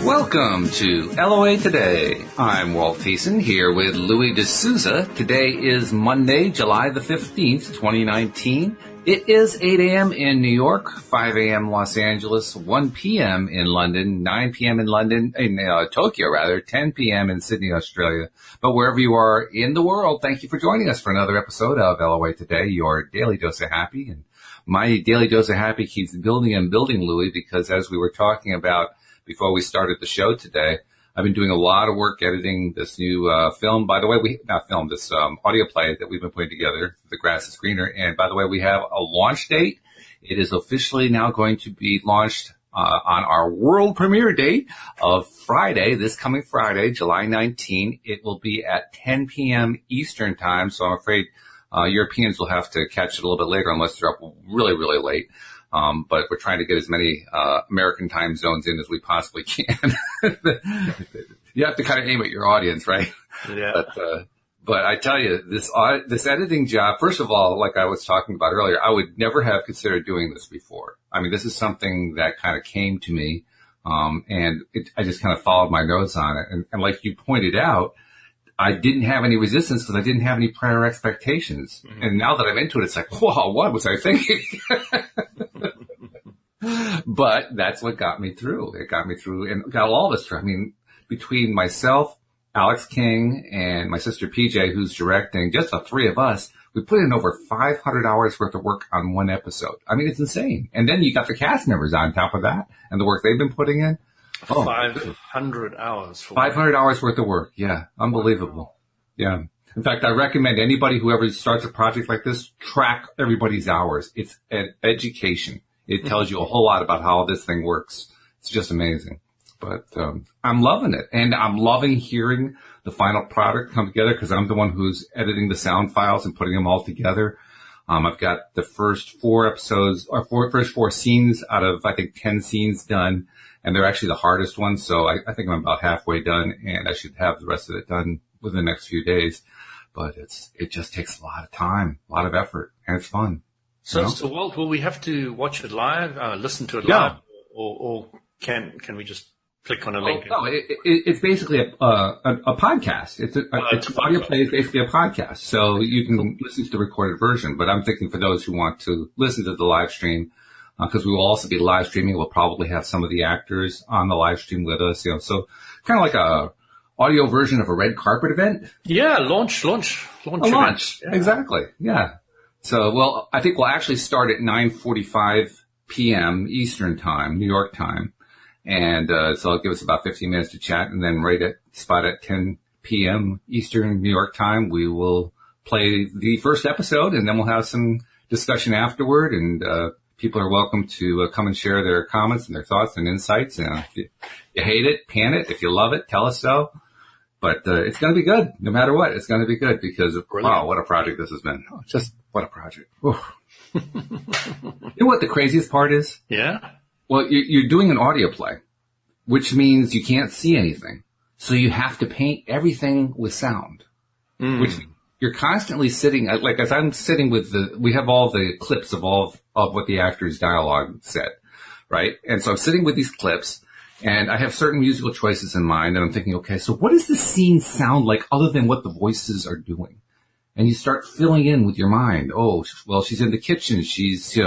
Welcome to LOA Today. I'm Walt Thiessen here with Louis D'Souza. Today is Monday, July the 15th, 2019. It is 8 a.m. in New York, 5 a.m. Los Angeles, 1 p.m. in London, 9 p.m. in Tokyo, 10 p.m. in Sydney, Australia. But wherever you are in the world, thank you for joining us for another episode of LOA Today, your daily dose of happy. And my daily dose of happy keeps building and building, Louis, because as we were talking about before we started the show today, I've been doing a lot of work editing this new film. By the way, this audio play that we've been putting together, The Grass is Greener. And by the way, we have a launch date. It is officially now going to be launched on our world premiere date of Friday, this coming Friday, July 19. It will be at 10 p.m. Eastern time, so I'm afraid Europeans will have to catch it a little bit later unless they're up really, really late. But we're trying to get as many American time zones in as we possibly can. You have to kind of aim at your audience, right? Yeah. But I tell you, this editing job, first of all, like I was talking about earlier, I would never have considered doing this before. I mean, this is something that kind of came to me, and I just kind of followed my nose on it. And like you pointed out, I didn't have any resistance because I didn't have any prior expectations. Mm-hmm. And now that I'm into it, it's like, whoa, what was I thinking? But that's what got me through. It got me through and got all of us through. I mean, between myself, Alex King, and my sister PJ, who's directing, just the three of us, we put in over 500 hours worth of work on one episode. I mean, it's insane. And then you got the cast members on top of that and the work they've been putting in. 500 hours. 500 hours worth of work. Yeah. Unbelievable. Yeah. In fact, I recommend anybody who ever starts a project like this, track everybody's hours. It's an education. It tells you a whole lot about how this thing works. It's just amazing. But I'm loving it. And I'm loving hearing the final product come together because I'm the one who's editing the sound files and putting them all together. I've got the first first four scenes out of, I think, 10 scenes done. And they're actually the hardest ones. So I think I'm about halfway done, and I should have the rest of it done within the next few days. But it just takes a lot of time, a lot of effort, and it's fun. So Walt, will we have to watch it live, listen to it live, or can we just click on a link? No, it's basically a podcast. It's audio play is basically a podcast. So you can listen to the recorded version. But I'm thinking for those who want to listen to the live stream, because we will also be live streaming. We'll probably have some of the actors on the live stream with us, so kind of like a audio version of a red carpet event. Yeah, launch event. Yeah. Exactly. Yeah. So, I think we'll actually start at 9:45 p.m. Eastern time, New York time. And, so it'll give us about 15 minutes to chat. And then right at 10 p.m. Eastern New York time, we will play the first episode, and then we'll have some discussion afterward. And, people are welcome to come and share their comments and their thoughts and insights. If you hate it, pan it. If you love it, tell us so. But it's going to be good. No matter what, it's going to be good because, wow, what a project this has been. Oh, just what a project. You know what the craziest part is? Yeah. Well, you're doing an audio play, which means you can't see anything. So you have to paint everything with sound, which you're constantly sitting, like as I'm sitting we have all the clips of what the actor's dialogue said, right? And so I'm sitting with these clips and I have certain musical choices in mind and I'm thinking, okay, so what does the scene sound like other than what the voices are doing? And you start filling in with your mind. Oh, well, she's in the kitchen. She's,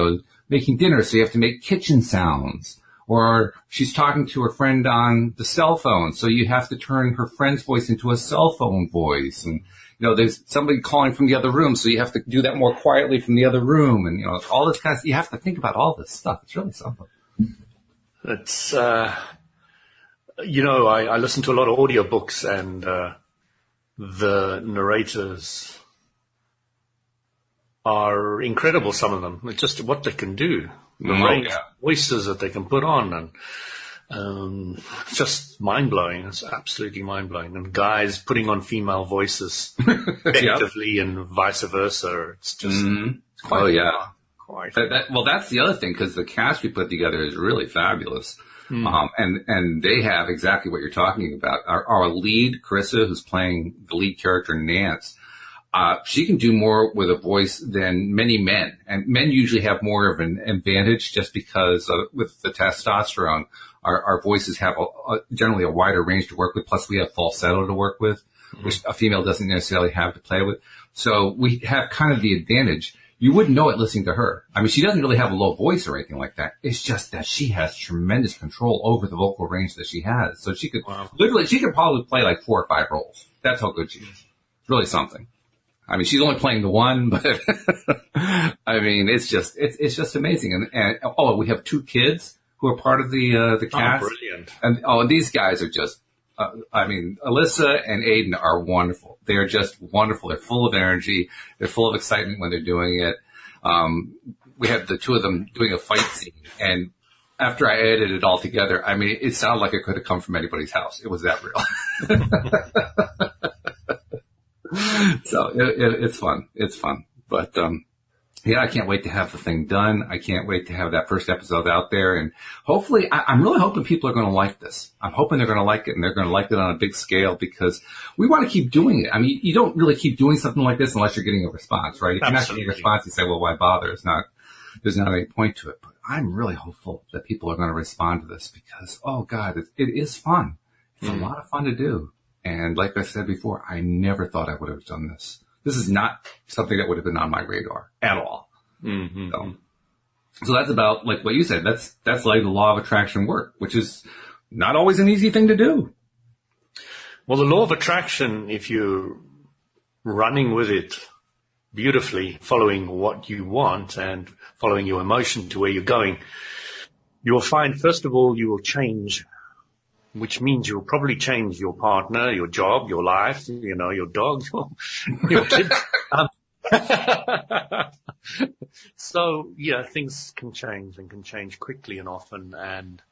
making dinner. So you have to make kitchen sounds. Or she's talking to her friend on the cell phone. So you have to turn her friend's voice into a cell phone voice. And, there's somebody calling from the other room. So you have to do that more quietly from the other room. And, all this kind of, you have to think about all this stuff. It's really something. It's, I listen to a lot of audiobooks and, the narrators are incredible, some of them. It's just what they can do. The voices that they can put on and it's just mind-blowing. It's absolutely mind-blowing. And guys putting on female voices effectively and vice versa. It's just it's quite quite. That's the other thing, because the cast we put together is really fabulous. And they have exactly what you're talking about. Our lead, Carissa, who's playing the lead character, Nance, she can do more with a voice than many men. And men usually have more of an advantage just because with the testosterone. our voices have generally a wider range to work with. Plus we have falsetto to work with, which a female doesn't necessarily have to play with. So we have kind of the advantage. You wouldn't know it listening to her. I mean, she doesn't really have a low voice or anything like that. It's just that she has tremendous control over the vocal range that she has. So she could she could probably play like 4 or 5 roles. That's how good she is. It's really something. I mean, she's only playing the one, but I mean, it's just amazing. And we have 2 kids who are part of the cast. Oh, brilliant. And these guys are just, Alyssa and Aiden are wonderful. They are just wonderful. They're full of energy. They're full of excitement when they're doing it. We had the 2 of them doing a fight scene, and after I edited it all together, I mean, it sounded like it could have come from anybody's house. It was that real. So it's fun. It's fun. But, yeah, I can't wait to have the thing done. I can't wait to have that first episode out there. And hopefully, I'm really hoping people are going to like this. I'm hoping they're going to like it, and they're going to like it on a big scale, because we want to keep doing it. I mean, you don't really keep doing something like this unless you're getting a response, right? If you're not getting a response, you say, well, why bother? There's not any point to it. But I'm really hopeful that people are going to respond to this, because, oh God, it is fun. It's a lot of fun to do. And like I said before, I never thought I would have done this. This is not something that would have been on my radar at all. Mm-hmm. So that's about, like what you said, that's like the law of attraction work, which is not always an easy thing to do. Well, the law of attraction, if you're running with it beautifully, following what you want and following your emotion to where you're going, you will find, first of all, you will change, which means you'll probably change your partner, your job, your life, your dog, your kids. So, yeah, things can change, and can change quickly and often. And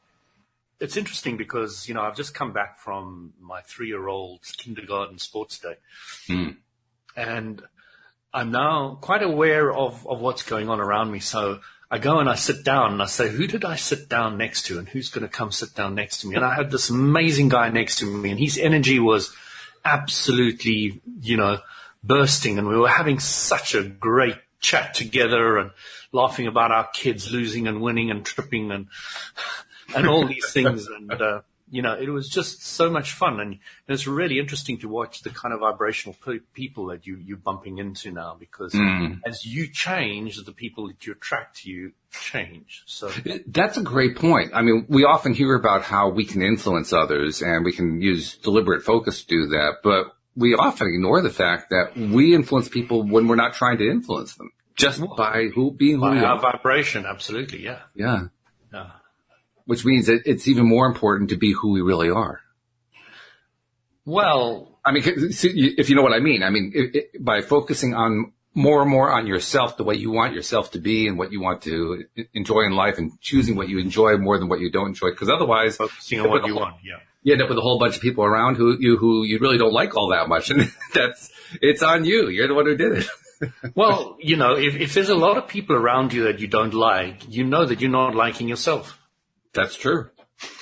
it's interesting because, I've just come back from my 3-year-old's kindergarten sports day. And I'm now quite aware of what's going on around me. So I go and I sit down and I say, who did I sit down next to, and who's going to come sit down next to me? And I had this amazing guy next to me, and his energy was absolutely, bursting. And we were having such a great chat together and laughing about our kids losing and winning and tripping and all these things. And, it was just so much fun. And it's really interesting to watch the kind of vibrational people that you're bumping into now, because as you change, the people that you attract to you change. So that's a great point. I mean, we often hear about how we can influence others and we can use deliberate focus to do that, but we often ignore the fact that we influence people when we're not trying to influence them, just by being who we are. Our vibration, absolutely, yeah. Yeah. Which means that it's even more important to be who we really are. Well, I mean, if you know what I mean, by focusing on more and more on yourself, the way you want yourself to be and what you want to enjoy in life, and choosing what you enjoy more than what you don't enjoy, because otherwise, focusing on what you want, yeah. You end up with a whole bunch of people around who you really don't like all that much, and it's on you. You're the one who did it. Well, if there's a lot of people around you that you don't like, you know that you're not liking yourself. That's true.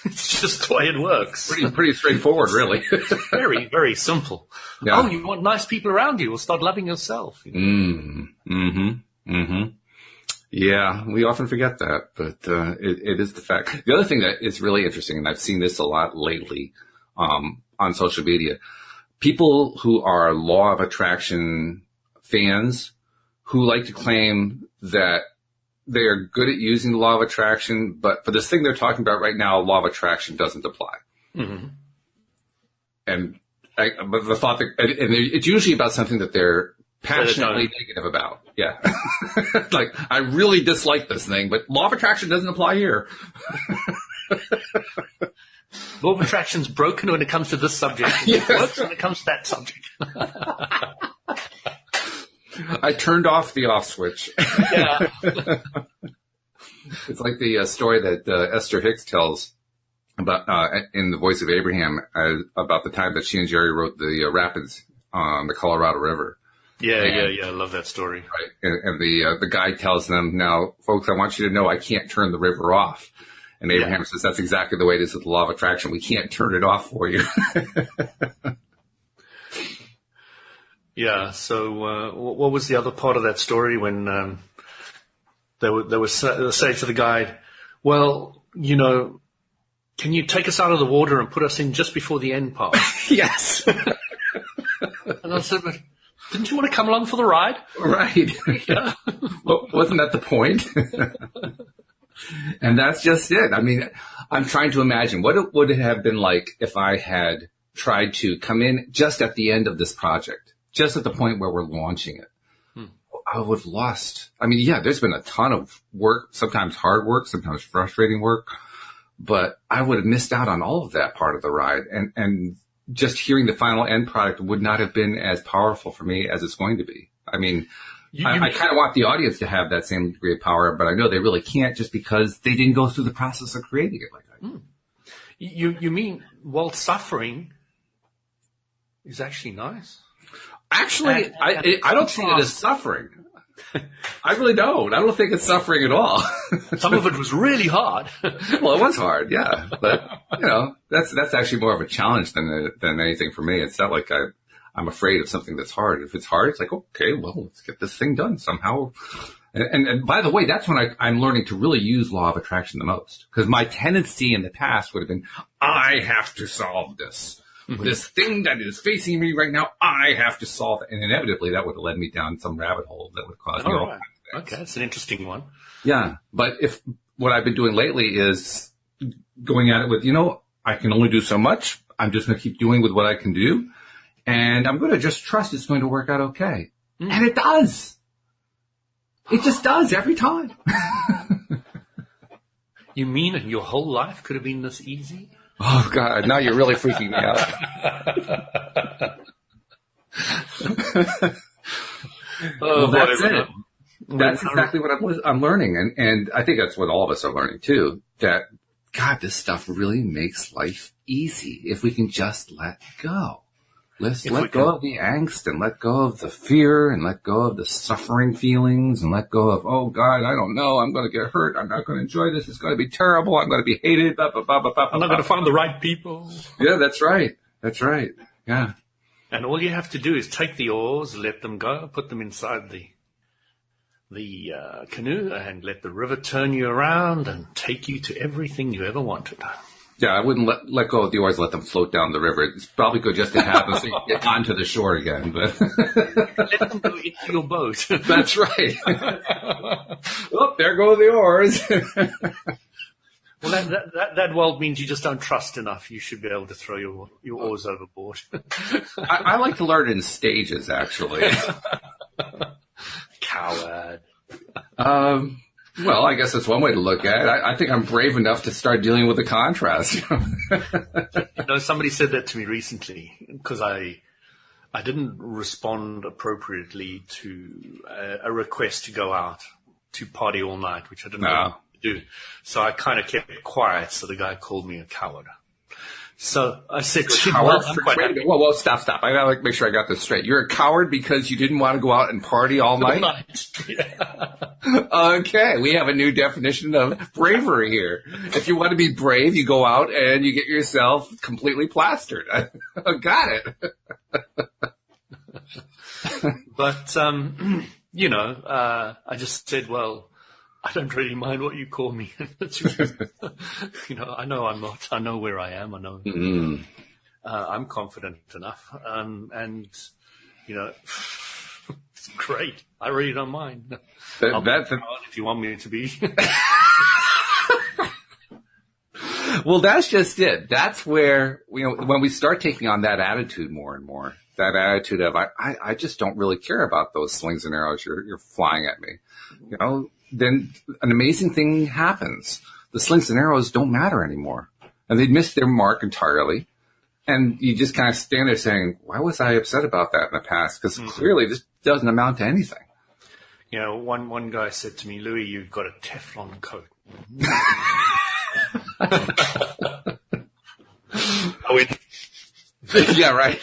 It's just the way it works. Pretty straightforward, really. Very, very simple. Yeah. Oh, you want nice people around you? Well, start loving yourself. Yeah, we often forget that, but it is the fact. The other thing that is really interesting, and I've seen this a lot lately on social media, people who are law of attraction fans who like to claim that they are good at using the law of attraction, but for this thing they're talking about right now, law of attraction doesn't apply. Mm-hmm. But the thought that, and it's usually about something that they're passionately negative about. Yeah. Like, I really dislike this thing, but law of attraction doesn't apply here. Law of attraction's broken when it comes to this subject. It works when it comes to that subject. I turned off the off switch. Yeah. It's like the story that Esther Hicks tells about in The Voice of Abraham about the time that she and Jerry wrote the rapids on the Colorado River. Yeah. I love that story. Right. And the guy tells them, now, folks, I want you to know I can't turn the river off. And Abraham says, that's exactly the way it is with the law of attraction. We can't turn it off for you. Yeah. So, what was the other part of that story when they were saying to the guy, well, can you take us out of the water and put us in just before the end part? Yes. And I said, but didn't you want to come along for the ride? Right. Yeah. Well, wasn't that the point? And that's just it. I mean, I'm trying to imagine what it would have been like if I had tried to come in just at the end of this project, just at the point where we're launching it. I would have lost. I mean, yeah, there's been a ton of work, sometimes hard work, sometimes frustrating work, but I would have missed out on all of that part of the ride. And just hearing the final end product would not have been as powerful for me as it's going to be. I mean, I kind of want the audience to have that same degree of power, but I know they really can't just because they didn't go through the process of creating it like that. You mean while suffering is actually nice? Actually, I don't see it as suffering. I really don't. I don't think it's suffering at all. Some of it was really hard. Well, it was hard, yeah. But, that's actually more of a challenge than anything for me. It's not like I'm afraid of something that's hard. If it's hard, it's like, okay, well, let's get this thing done somehow. And by the way, that's when I'm learning to really use law of attraction the most. Because my tendency in the past would have been, I have to solve this. Mm-hmm. This thing that is facing me right now, I have to solve it. And inevitably, that would have led me down some rabbit hole that would cause me all kinds of things. Okay, that's an interesting one. Yeah, but if what I've been doing lately is going at it with, I can only do so much. I'm just going to keep doing with what I can do. And I'm going to just trust it's going to work out okay. And it does. It just does every time. You mean your whole life could have been this easy? Oh, God, now you're really freaking me out. Well, that's it. That's exactly what I'm learning. And I think that's what all of us are learning, too, that, God, this stuff really makes life easy if we can just let go. Let's let go of the angst and let go of the fear and let go of the suffering feelings and let go of, oh, God, I don't know. I'm going to get hurt. I'm not going to enjoy this. It's going to be terrible. I'm going to be hated. Blah, blah, blah, blah, blah, I'm not going to find the right people. Yeah, that's right. That's right. Yeah. And all you have to do is take the oars, let them go, put them inside the canoe and let the river turn you around and take you to everything you ever wanted. Yeah, I wouldn't let go of the oars, let them float down the river. It's probably good just to have them so you can get onto the shore again. But let them go into your boat. That's right. Oh, there go the oars. Well, that world means you just don't trust enough. You should be able to throw your oars overboard. I like to learn in stages, actually. Coward. Well, I guess that's one way to look at it. I think I'm brave enough to start dealing with the contrast. Somebody said that to me recently because I didn't respond appropriately to a request to go out to party all night, which I didn't know to do. So I kind of kept it quiet. So the guy called me a coward. So I said, Whoa, stop. I gotta make sure I got this straight. You're a coward because you didn't want to go out and party all night? Yeah. Okay, we have a new definition of bravery here. If you want to be brave, you go out and you get yourself completely plastered. Got it. But, I just said, well, I don't really mind what you call me. I know I'm not. I know where I am. I know I'm confident enough. It's great. I really don't mind. I'll be proud if you want me to be. Well, that's just it. That's where, when we start taking on that attitude more and more, that attitude of, I just don't really care about those slings and arrows you're flying at me, then an amazing thing happens. The slings and arrows don't matter anymore. And they'd missed their mark entirely. And you just kind of stand there saying, why was I upset about that in the past? Because clearly this doesn't amount to anything. One guy said to me, Louis, you've got a Teflon coat. I went, yeah, right.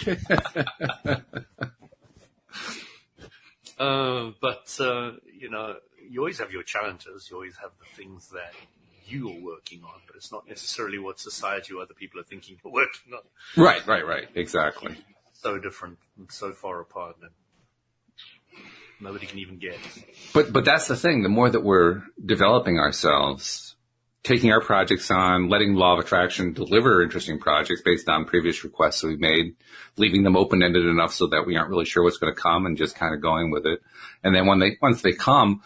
You always have your challenges. You always have the things that you are working on, but it's not necessarily what society or other people are thinking you're working on. Right. Exactly. So different and so far apart that nobody can even get. But that's the thing. The more that we're developing ourselves taking our projects on, letting Law of Attraction deliver interesting projects based on previous requests that we've made, leaving them open-ended enough so that we aren't really sure what's going to come and just kind of going with it. And then once they come,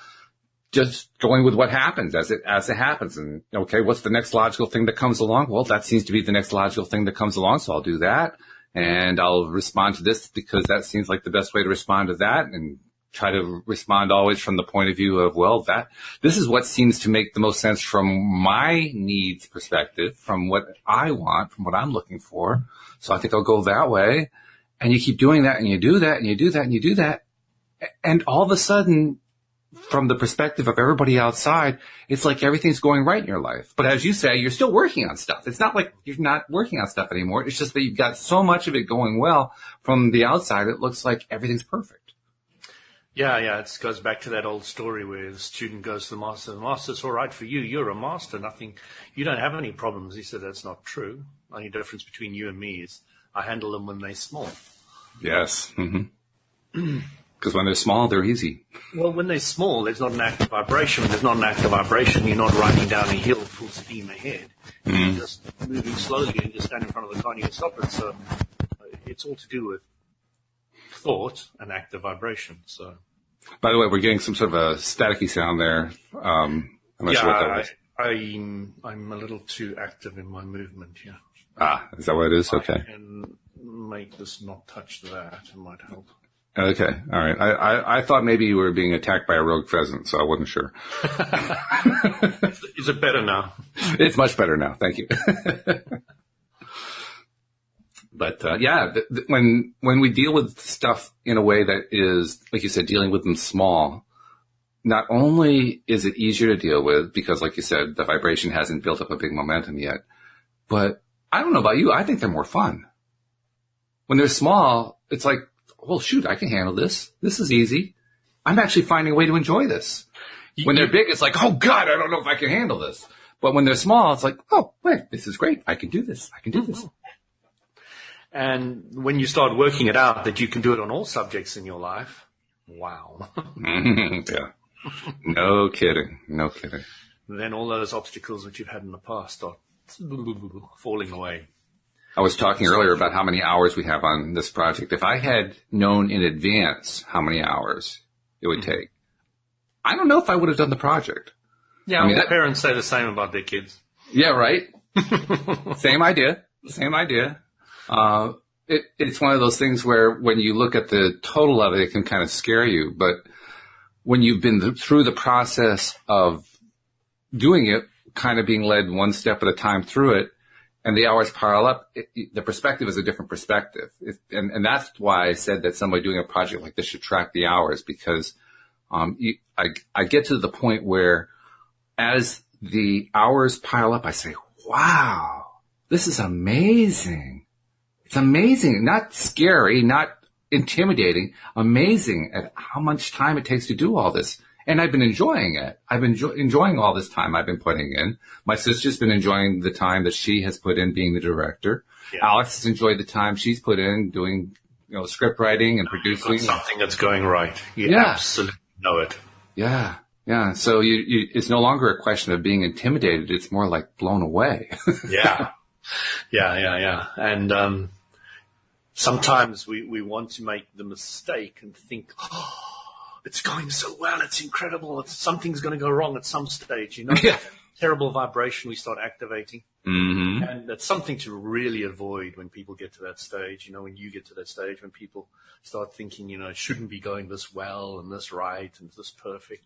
just going with what happens as it happens. And okay, what's the next logical thing that comes along? Well, that seems to be the next logical thing that comes along. So I'll do that. And I'll respond to this because that seems like the best way to respond to that, and try to respond always from the point of view of, well, this is what seems to make the most sense from my needs perspective, from what I want, from what I'm looking for. So I think I'll go that way. And you keep doing that, and you do that, and you do that, and you do that. And all of a sudden, from the perspective of everybody outside, it's like everything's going right in your life. But as you say, you're still working on stuff. It's not like you're not working on stuff anymore. It's just that you've got so much of it going well from the outside. It looks like everything's perfect. Yeah. It goes back to that old story where the student goes to the master. The master's all right for you. You're a master. You don't have any problems. He said, that's not true. The only difference between you and me is I handle them when they're small. Yes. Mm-hmm. Because when they're small, they're easy. Well, when they're small, there's not an active vibration. When there's not an active vibration, you're not riding down a hill full steam ahead. You're just moving slowly and just stand in front of the car and you stop it. So it's all to do with thought and active vibration. So, by the way, we're getting some sort of a staticky sound there. I'm not sure what that is. I'm a little too active in my movement here. Is that what it is? Okay. I can make this not touch that. It might help. Okay. All right. I thought maybe you were being attacked by a rogue pheasant, so I wasn't sure. Is it better now? It's much better now. Thank you. But, when we deal with stuff in a way that is, like you said, dealing with them small, not only is it easier to deal with because, like you said, the vibration hasn't built up a big momentum yet, but I don't know about you. I think they're more fun. When they're small, it's like, well, shoot, I can handle this. This is easy. I'm actually finding a way to enjoy this. When they're big, it's like, oh, God, I don't know if I can handle this. But when they're small, it's like, oh, wait, this is great. I can do this. I can do this. And when you start working it out that you can do it on all subjects in your life, wow. Yeah. No kidding. No kidding. Then all those obstacles that you've had in the past start falling away. I was talking earlier about how many hours we have on this project. If I had known in advance how many hours it would take, I don't know if I would have done the project. Yeah, I mean, parents say the same about their kids. Yeah, right? Same idea. It's one of those things where when you look at the total of it, it can kind of scare you. But when you've been through the process of doing it, kind of being led one step at a time through it, and the hours pile up, the perspective is a different perspective. And that's why I said that somebody doing a project like this should track the hours, because I get to the point where as the hours pile up, I say, wow, this is amazing. It's amazing, not scary, not intimidating, amazing at how much time it takes to do all this. And I've been enjoying it. I've been enjoying all this time I've been putting in. My sister's been enjoying the time that she has put in being the director. Yeah. Alex has enjoyed the time she's put in doing, script writing and producing. Something that's going right. You absolutely know it. Yeah. Yeah. So it's no longer a question of being intimidated. It's more like blown away. Yeah. And, sometimes we want to make the mistake and think, it's going so well. It's incredible. Something's going to go wrong at some stage. Yeah. Terrible vibration we start activating. Mm-hmm. And that's something to really avoid when people get to that stage. When you get to that stage, when people start thinking, it shouldn't be going this well and this right and this perfect.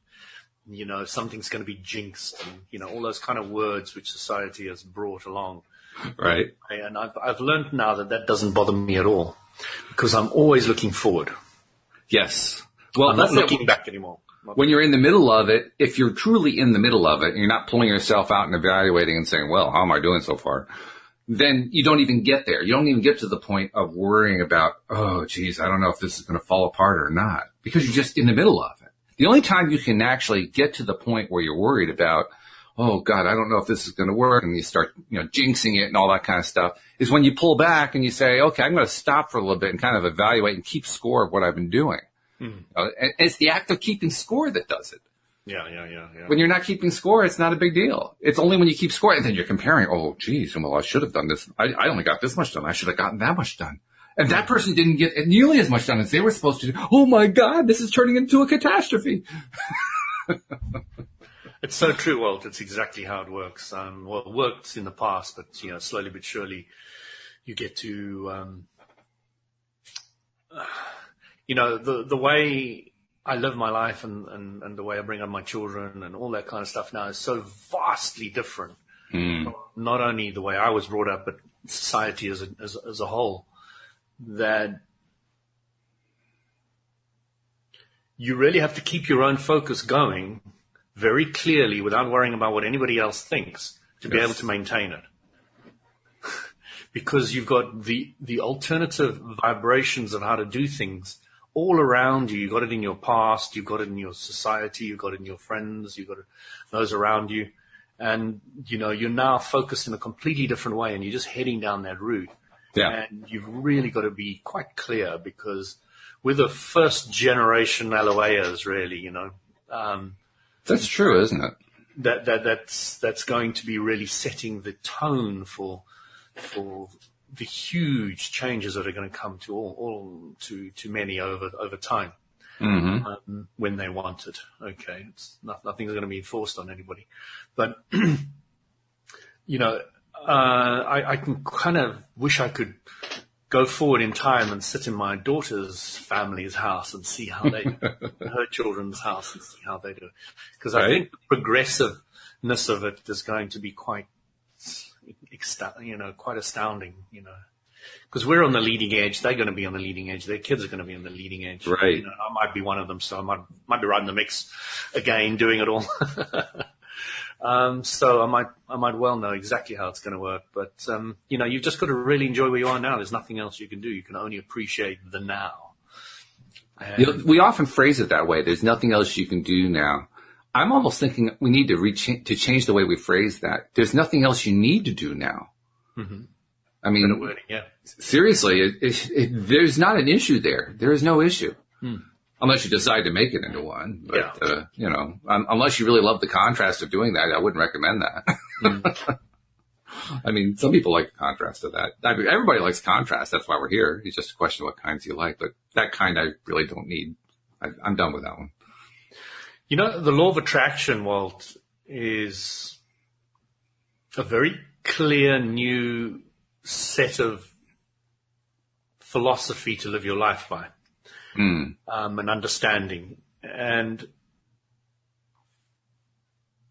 Something's going to be jinxed and, all those kind of words which society has brought along. Right. And I've learned now that doesn't bother me at all because I'm always looking forward. Yes. Well, I'm not looking back anymore. When you're in the middle of it, if you're truly in the middle of it and you're not pulling yourself out and evaluating and saying, well, how am I doing so far? Then you don't even get there. You don't even get to the point of worrying about, oh, geez, I don't know if this is going to fall apart or not, because you're just in the middle of it. The only time you can actually get to the point where you're worried about, oh, God, I don't know if this is going to work, and you start, jinxing it and all that kind of stuff, is when you pull back and you say, okay, I'm going to stop for a little bit and kind of evaluate and keep score of what I've been doing. And it's the act of keeping score that does it. Yeah. When you're not keeping score, it's not a big deal. It's only when you keep score and then you're comparing, oh, geez, well, I should have done this. I only got this much done. I should have gotten that much done. And that person didn't get nearly as much done as they were supposed to do. Oh, my God, this is turning into a catastrophe. It's so true, Walt. It's exactly how it works. Well, it worked in the past, but, slowly but surely you get to, the way I live my life and the way I bring up my children and all that kind of stuff now is so vastly different. Not only the way I was brought up, but society as a whole, that you really have to keep your own focus going very clearly without worrying about what anybody else thinks to be able to maintain it. Because you've got the alternative vibrations of how to do things all around you. You've got it in your past, you've got it in your society, you've got it in your friends, you've got it, those around you. And, you're now focused in a completely different way and you're just heading down that route. Yeah. And you've really got to be quite clear because we're the first generation LOAers, really, That's true, isn't it? That's going to be really setting the tone for the huge changes that are going to come to to many over time. When they want it. Okay, nothing's going to be enforced on anybody, but I can kind of wish I could go forward in time and sit in my daughter's family's house and see how they, her children's house and see how they do it. Because I think the progressiveness of it is going to be quite astounding, because we're on the leading edge. They're going to be on the leading edge. Their kids are going to be on the leading edge. Right. I might be one of them. So I might be right in the mix again, doing it all. So I might well know exactly how it's going to work, but, you've just got to really enjoy where you are now. There's nothing else you can do. You can only appreciate the now. We often phrase it that way. There's nothing else you can do now. I'm almost thinking we need to change the way we phrase that. There's nothing else you need to do now. Mm-hmm. I mean, seriously, there's not an issue there. There is no issue. Unless you decide to make it into one. But, unless you really love the contrast of doing that, I wouldn't recommend that. I mean, some people like the contrast of that. I mean, everybody likes contrast. That's why we're here. It's just a question of what kinds you like. But that kind I really don't need. I'm done with that one. The law of attraction, Walt, is a very clear new set of philosophy to live your life by. An understanding. And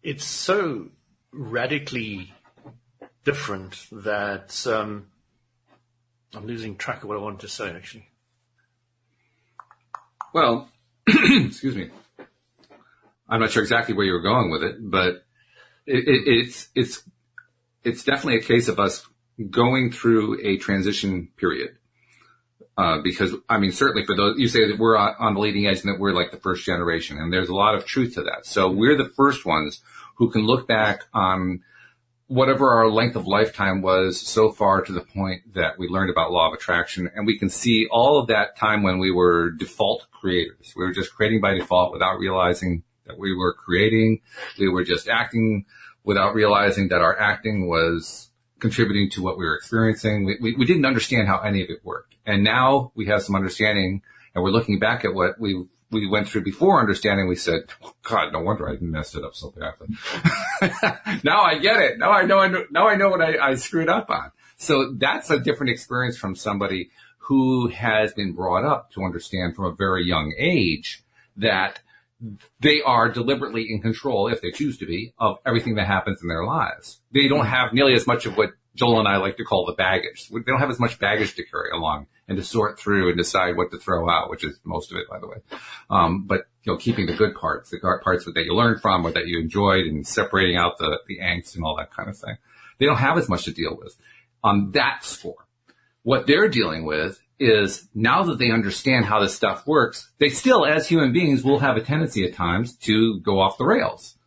it's so radically different that I'm losing track of what I wanted to say, actually. Well, excuse me. I'm not sure exactly where you were going with it, but it's definitely a case of us going through a transition period. Because, I mean, certainly for those, you say that we're on the leading edge and that we're like the first generation, and there's a lot of truth to that. So we're the first ones who can look back on whatever our length of lifetime was so far to the point that we learned about law of attraction, and we can see all of that time when we were default creators. We were just creating by default without realizing that we were creating. We were just acting without realizing that our acting was contributing to what we were experiencing. We didn't understand how any of it worked. And now we have some understanding, and we're looking back at what we went through before understanding. We said, oh, God, no wonder I messed it up so badly. Now I get it. Now I know what I screwed up on. So that's a different experience from somebody who has been brought up to understand from a very young age that they are deliberately in control, if they choose to be, of everything that happens in their lives. They don't have nearly as much of what Joel and I like to call the baggage. They don't have as much baggage to carry along and to sort through and decide what to throw out, which is most of it, by the way. But, keeping the good parts, the parts that you learned from or that you enjoyed, and separating out the angst and all that kind of thing. They don't have as much to deal with on that score. What they're dealing with is, now that they understand how this stuff works, they still, as human beings, will have a tendency at times to go off the rails,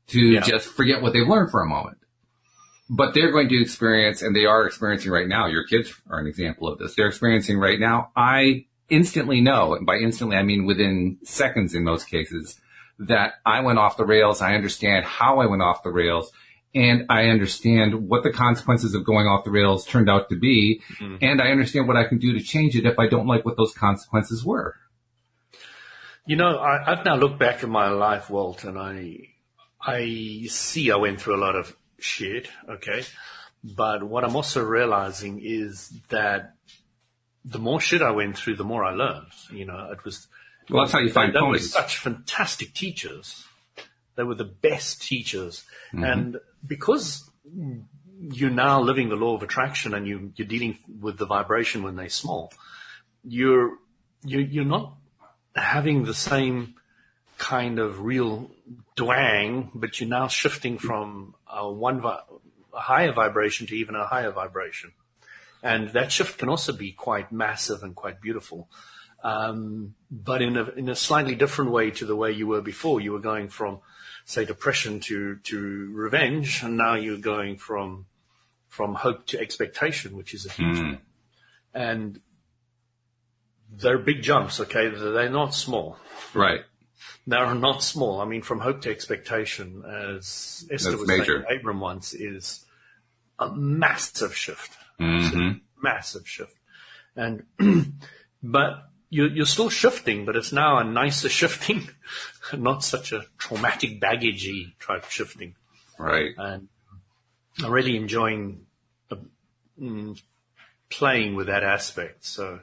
to just forget what they've learned for a moment. But they're going to experience, and they are experiencing right now, your kids are an example of this, they're experiencing right now, I instantly know, and by instantly I mean within seconds in most cases, that I went off the rails. I understand how I went off the rails. And I understand what the consequences of going off the rails turned out to be. Mm-hmm. And I understand what I can do to change it if I don't like what those consequences were. You know, I've now looked back at my life, Walt, and I see I went through a lot of shit, okay? But what I'm also realizing is that the more shit I went through, the more I learned. You know, it was... Well, that's how you find ponies. They were such fantastic teachers. They were the best teachers. Mm-hmm. And because you're now living the law of attraction and you're dealing with the vibration when they're small, you're not having the same kind of real dwang, but you're now shifting from a higher vibration to even a higher vibration. And that shift can also be quite massive and quite beautiful. But in a slightly different way to the way you were before. You were going from, say, depression to revenge, and now you're going from hope to expectation, which is a huge one. And they're big jumps, okay? They're not small. Right. They're not small. I mean, from hope to expectation, as Esther was saying, Abram once, is a massive shift. Mm-hmm. Massive shift. And, but you're still shifting, but it's now a nicer shifting, not such a traumatic, baggagey type shifting. Right. And I'm really enjoying playing with that aspect. So,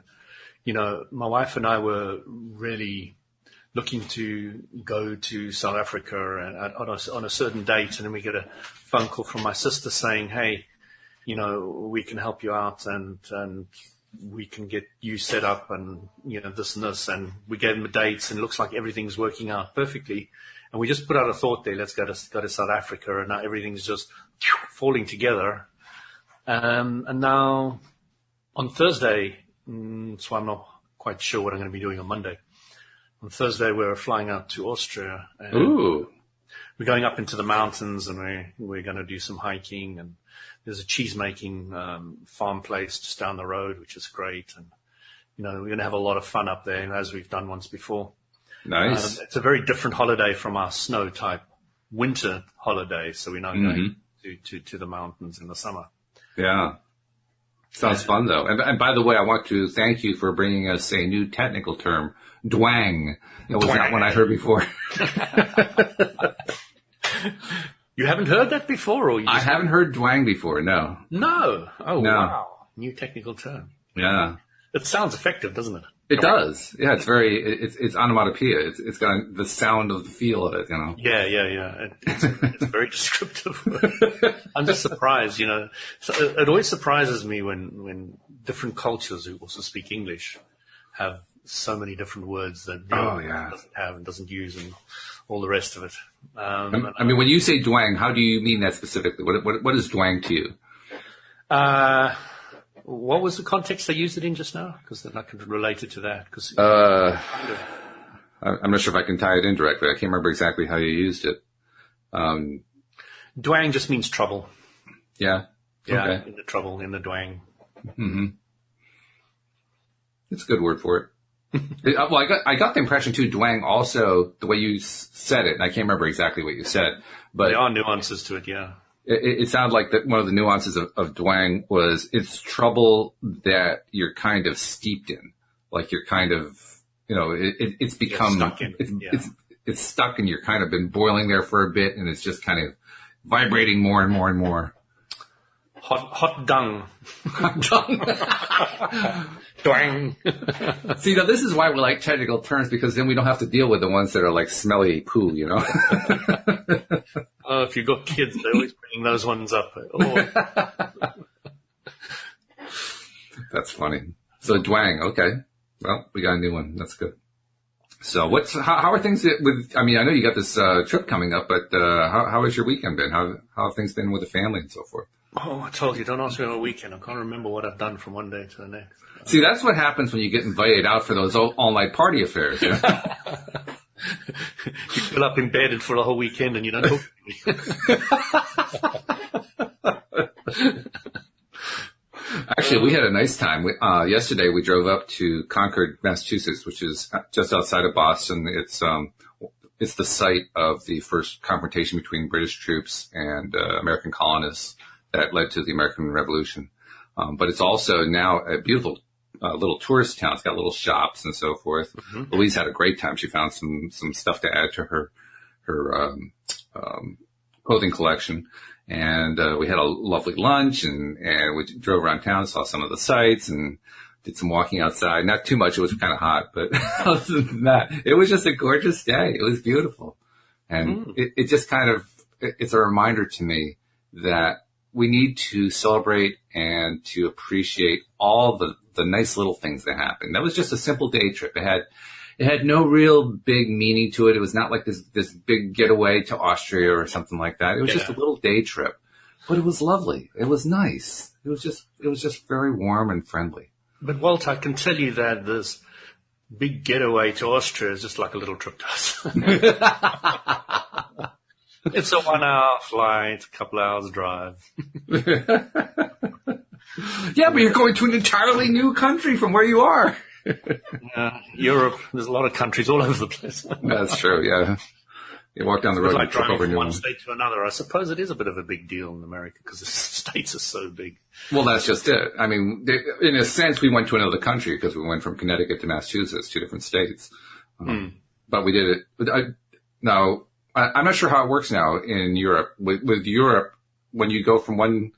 you know, my wife and I were really looking to go to South Africa on a certain date, and then we get a phone call from my sister saying, hey, you know, we can help you out and we can get you set up and, you know, this and this. And we gave them the dates, and it looks like everything's working out perfectly. And we just put out a thought there, let's go to South Africa, and now everything's just falling together. And now on Thursday, so I'm not quite sure what I'm going to be doing on Monday. On Thursday, we're flying out to Austria. And Ooh. We're going up into the mountains, and we're going to do some hiking. And there's a cheese-making farm place just down the road, which is great. And, you know, we're going to have a lot of fun up there, as we've done once before. Nice. It's a very different holiday from our snow-type winter holiday. So we're now going to the mountains in the summer. Yeah. Sounds fun, though. And by the way, I want to thank you for bringing us a new technical term, dwang. It was not one I heard before. You haven't heard that before? Or I haven't heard dwang before, no. No? Oh, no. Wow. New technical term. Yeah. It sounds effective, doesn't it? It does. Yeah, it's onomatopoeia. It's got the sound of the feel of it, you know. Yeah. It's very descriptive. I'm just surprised, you know. It always surprises me when different cultures who also speak English have so many different words that doesn't have and doesn't use and all the rest of it. I mean, when you say dwang, how do you mean that specifically? What is dwang to you? What was the context I used it in just now? Because then I can relate it to that. I'm not sure if I can tie it in directly. I can't remember exactly how you used it. Dwang just means trouble. Yeah. Yeah, okay. In the trouble, in the dwang. Mm-hmm. It's a good word for it. Well, I got the impression too, dwang also, the way you said it, and I can't remember exactly what you said, but there are nuances to it, yeah. It sounded like that one of the nuances of dwang was it's trouble that you're kind of steeped in. Like you're kind of, you know, it's become, it's stuck and you're kind of been boiling there for a bit and it's just kind of vibrating more and more and more. Hot dung. Hot dung. Dwang. See, now this is why we like technical terms, because then we don't have to deal with the ones that are like smelly poo, you know? Oh, if you've got kids, they're always bringing those ones up. Oh. That's funny. So dwang, okay. Well, we got a new one. That's good. So how are things with, I mean, I know you got this trip coming up, but how has your weekend been? How have things been with the family and so forth? Oh, I told you, don't ask me on a weekend. I can't remember what I've done from one day to the next. See, that's what happens when you get invited out for those all-night party affairs. You know? You fill up in bed for a whole weekend and you don't talk to me. Actually, we had a nice time. Yesterday, we drove up to Concord, Massachusetts, which is just outside of Boston. It's it's the site of the first confrontation between British troops and American colonists that led to the American Revolution. But it's also now a beautiful little tourist town. It's got little shops and so forth. Mm-hmm. Louise had a great time. She found some stuff to add to her clothing collection. And we had a lovely lunch, and we drove around town, saw some of the sights, and did some walking outside. Not too much. It was kind of hot, but other than that, it was just a gorgeous day. It was beautiful. And it just kind of, it's a reminder to me that we need to celebrate and to appreciate all the nice little things that happen. That was just a simple day trip. It had no real big meaning to it. It was not like this big getaway to Austria or something like that. It was just a little day trip, but it was lovely. It was nice. It was just very warm and friendly. But Walt, I can tell you that this big getaway to Austria is just like a little trip to us. It's a 1 hour flight, a couple hours drive. Yeah, but you're going to an entirely new country from where you are. Europe, there's a lot of countries all over the place. That's true, yeah. You walk down the road and trip over from one state to another. I suppose it is a bit of a big deal in America because the states are so big. Well, that's just it. I mean, in a sense, we went to another country because we went from Connecticut to Massachusetts, 2 different states. But we did it. Now, I'm not sure how it works now in Europe. With Europe, when you go from one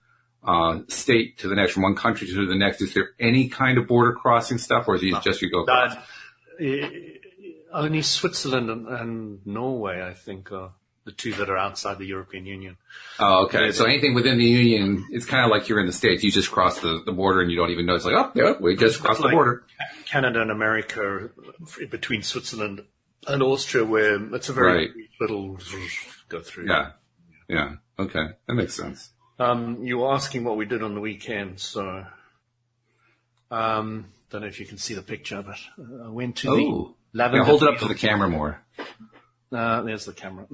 state to the next, from one country to the next, is there any kind of border crossing stuff, or is it just you go across? Only Switzerland and Norway, I think, are the two that are outside the European Union. Oh, okay. So anything within the Union, it's kind of like you're in the States. You just cross the border and you don't even know. It's like, oh, yeah, we just crossed the border. Canada and America, between Switzerland and Austria, where it's a very little go through. Yeah. Okay. That makes sense. You were asking what we did on the weekend, so don't know if you can see the picture, but I went to the lavender. Hold it up to the camera more. There's the camera.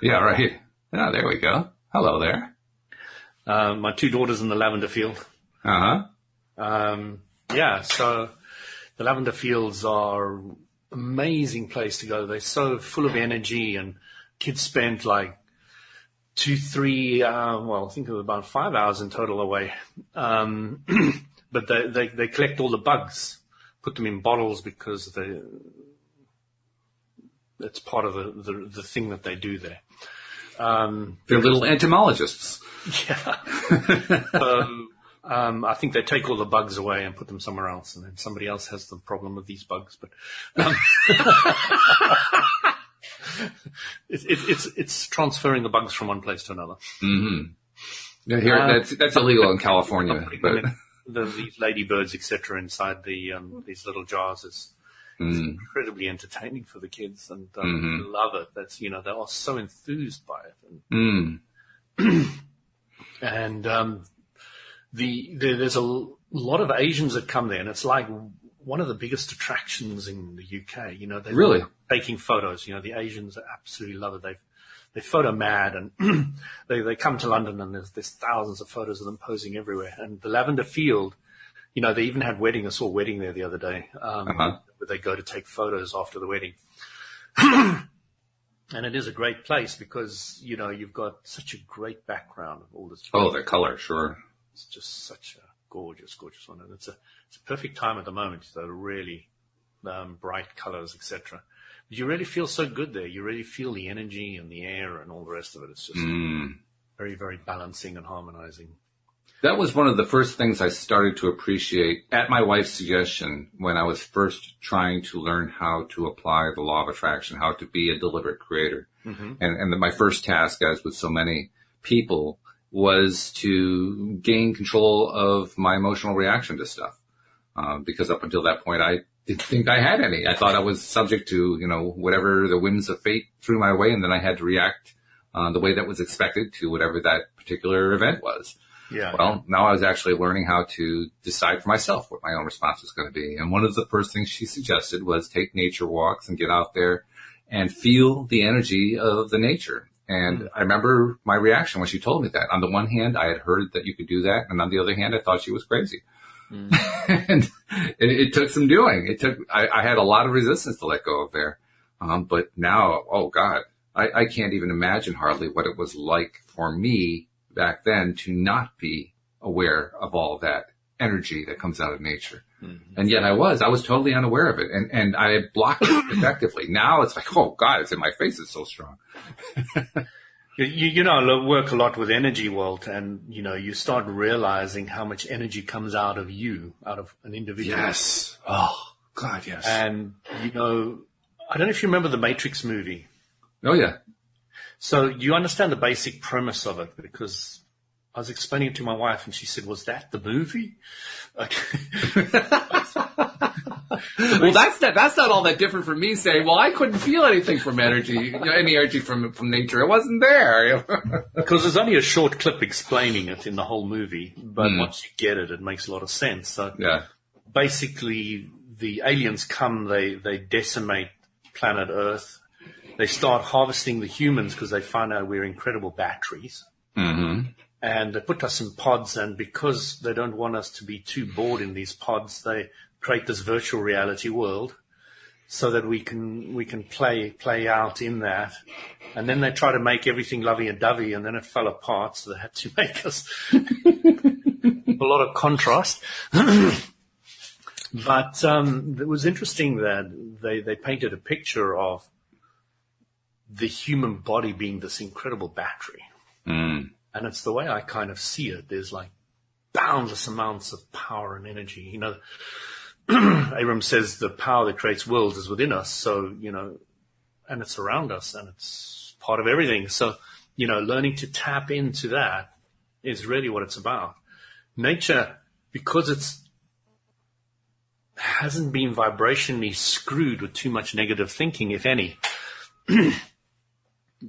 Yeah, right. Oh, there we go. Hello there. My 2 daughters in the lavender field. So the lavender fields are amazing place to go. They're so full of energy, and kids spent like 2-3, I think it was about 5 hours in total away. But they collect all the bugs, put them in bottles because it's part of the thing that they do there. They're little entomologists. Yeah. I think they take all the bugs away and put them somewhere else, and then somebody else has the problem with these bugs. But it's transferring the bugs from one place to another. Mm-hmm. Yeah, here that's illegal in California. But these ladybirds, etc., inside these little jars is incredibly entertaining for the kids, and love it. That's they are so enthused by it. And there's a lot of Asians that come there, and it's like one of the biggest attractions in the UK. They really love taking photos. The Asians absolutely love it. They're photo mad, and they come to London, and there's thousands of photos of them posing everywhere. And the lavender field, they even had wedding. I saw a wedding there the other day, where they go to take photos after the wedding. And it is a great place because, you've got such a great background of all this. Oh, the color, sure. It's just such a gorgeous, gorgeous one. And it's a perfect time at the moment. So really bright colors, etc. But you really feel so good there. You really feel the energy and the air and all the rest of it. It's just very, very balancing and harmonizing. That was one of the first things I started to appreciate at my wife's suggestion when I was first trying to learn how to apply the law of attraction, how to be a deliberate creator. And my first task, as with so many people, was to gain control of my emotional reaction to stuff. Because up until that point, I didn't think I had any. I thought I was subject to, whatever the whims of fate threw my way, and then I had to react the way that was expected to whatever that particular event was. Yeah. Well, now I was actually learning how to decide for myself what my own response was going to be. And one of the first things she suggested was take nature walks and get out there and feel the energy of the nature. And I remember my reaction when she told me that. On the one hand, I had heard that you could do that. And on the other hand, I thought she was crazy. And it took some doing. I had a lot of resistance to let go of there. But now, oh God, I can't even imagine hardly what it was like for me back then to not be aware of all that energy that comes out of nature. Mm-hmm. And yet I was totally unaware of it. And I blocked it effectively. Now it's like, oh God, it's in my face. It's so strong. You know, I work a lot with energy, Walt, and, you know, you start realizing how much energy comes out of you, out of an individual. Yes. Oh, God, yes. And, you know, I don't know if you remember the Matrix movie. Oh, yeah. So you understand the basic premise of it, because I was explaining it to my wife, and she said, was that the movie? Well, that's not all that different from me saying, well, I couldn't feel anything from energy, any energy from nature. It wasn't there. Because there's only a short clip explaining it in the whole movie, but once you get it, it makes a lot of sense. So yeah. Basically, the aliens come, they decimate planet Earth. They start harvesting the humans because they find out we're incredible batteries. Mm-hmm. And they put us in pods, and because they don't want us to be too bored in these pods, they create this virtual reality world so that we can play out in that. And then they try to make everything lovey and dovey, and then it fell apart, so they had to make us a lot of contrast. But it was interesting that they painted a picture of the human body being this incredible battery. Mm. And it's the way I kind of see it. There's like boundless amounts of power and energy. You know, Abrams says the power that creates worlds is within us. So, you know, and it's around us and it's part of everything. So, you know, learning to tap into that is really what it's about. Nature, because hasn't been vibrationally screwed with too much negative thinking, if any,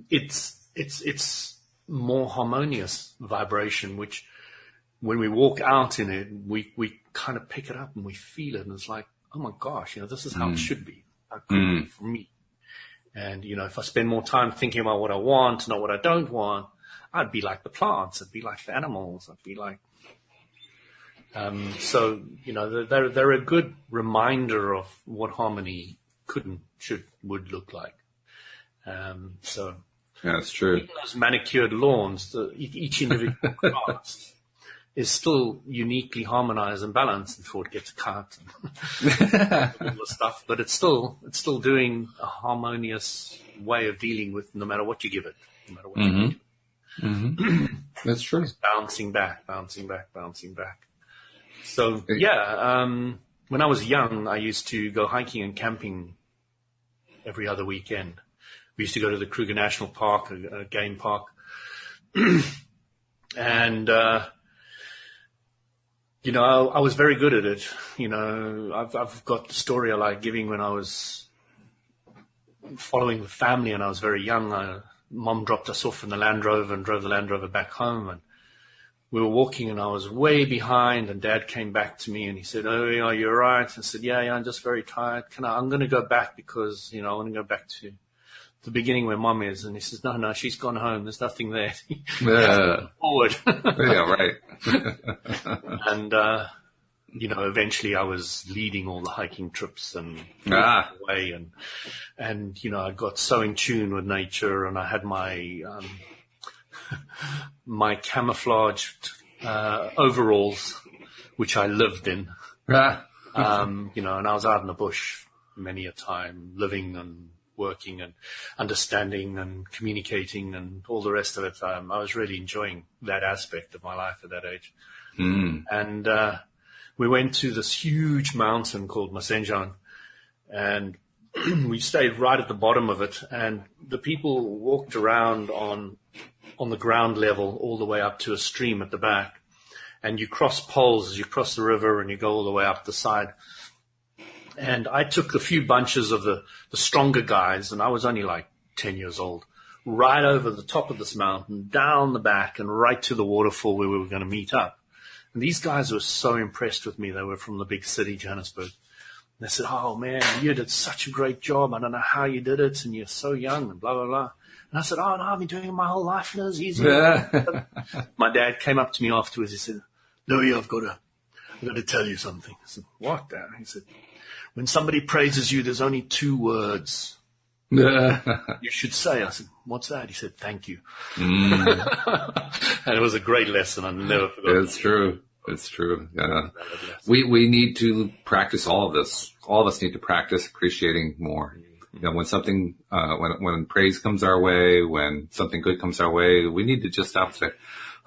it's more harmonious vibration, which when we walk out in it, we kind of pick it up and we feel it. And it's like, oh my gosh, you know, this is how it should be. How could it be for me? And, you know, if I spend more time thinking about what I want, not what I don't want, I'd be like the plants. I'd be like the animals. I'd be like, so, you know, they're a good reminder of what harmony would look like. So, yeah, that's true. Even those manicured lawns, each individual grass is still uniquely harmonized and balanced before it gets cut and all the stuff. But it's still doing a harmonious way of dealing with no matter what you give it, no matter what you do. Mm-hmm. That's true. It's bouncing back. So yeah, when I was young, I used to go hiking and camping every other weekend. We used to go to the Kruger National Park, a game park. And, you know, I was very good at it. You know, I've got the story I like giving when I was following the family and I was very young. Mom dropped us off in the Land Rover and drove the Land Rover back home. And we were walking and I was way behind and Dad came back to me and he said, oh, yeah, you're right. I said, yeah, I'm just very tired. I'm going to go back because, you know, I want to go back to the beginning where Mom is. And he says, no, she's gone home. There's nothing there. Yeah. Forward. Yeah, right. And, you know, eventually I was leading all the hiking trips and away and, you know, I got so in tune with nature and I had my, my camouflaged, overalls, which I lived in, you know, and I was out in the bush many a time, living and working and understanding and communicating and all the rest of it. I was really enjoying that aspect of my life at that age. And we went to this huge mountain called Masenjan, and we stayed right at the bottom of it. And the people walked around on the ground level all the way up to a stream at the back. And you cross poles as you cross the river and you go all the way up the side. And I took a few bunches of the stronger guys, and I was only like 10 years old, right over the top of this mountain, down the back, and right to the waterfall where we were going to meet up. And these guys were so impressed with me. They were from the big city, Johannesburg. They said, oh, man, you did such a great job. I don't know how you did it, and you're so young, and blah, blah, blah. And I said, oh, no, I've been doing it my whole life, and it was easy. My dad came up to me afterwards. He said, Louis, I've got to tell you something. I said, what, Dad? He said, when somebody praises you, there's only two words. You should say. I said, what's that? He said, thank you. And it was a great lesson. I never forgot. It's true. It's true. Yeah. We need to practice all of this. All of us need to practice appreciating more. You know, when something, when praise comes our way, when something good comes our way, we need to just stop and say,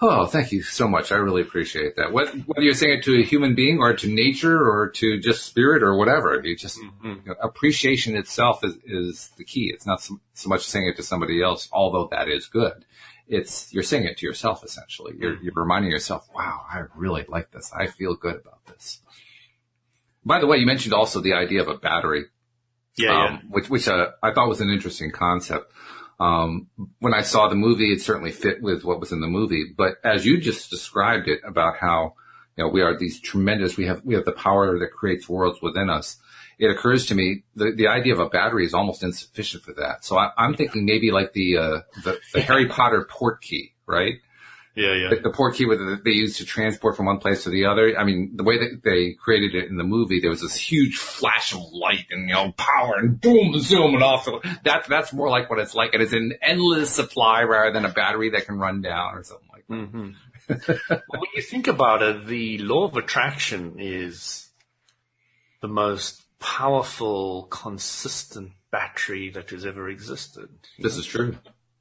oh, thank you so much. I really appreciate that. Whether you're saying it to a human being or to nature or to just spirit or whatever, you just, you know, appreciation itself is the key. It's not so much saying it to somebody else, although that is good. You're saying it to yourself, essentially. You're reminding yourself, wow, I really like this. I feel good about this. By the way, you mentioned also the idea of a battery. Yeah. Which I thought was an interesting concept. When I saw the movie, it certainly fit with what was in the movie. But as you just described it about how, you know, we are these tremendous, we have the power that creates worlds within us. It occurs to me the idea of a battery is almost insufficient for that. So I'm thinking maybe like the Harry Potter port key, right? Yeah. The port key that they use to transport from one place to the other. I mean, the way that they created it in the movie, there was this huge flash of light and, you know, power and boom, zoom and off. That's more like what it's like. And it's an endless supply rather than a battery that can run down or something like that. Mm-hmm. Well, when you think about it, the law of attraction is the most powerful, consistent battery that has ever existed. This is true.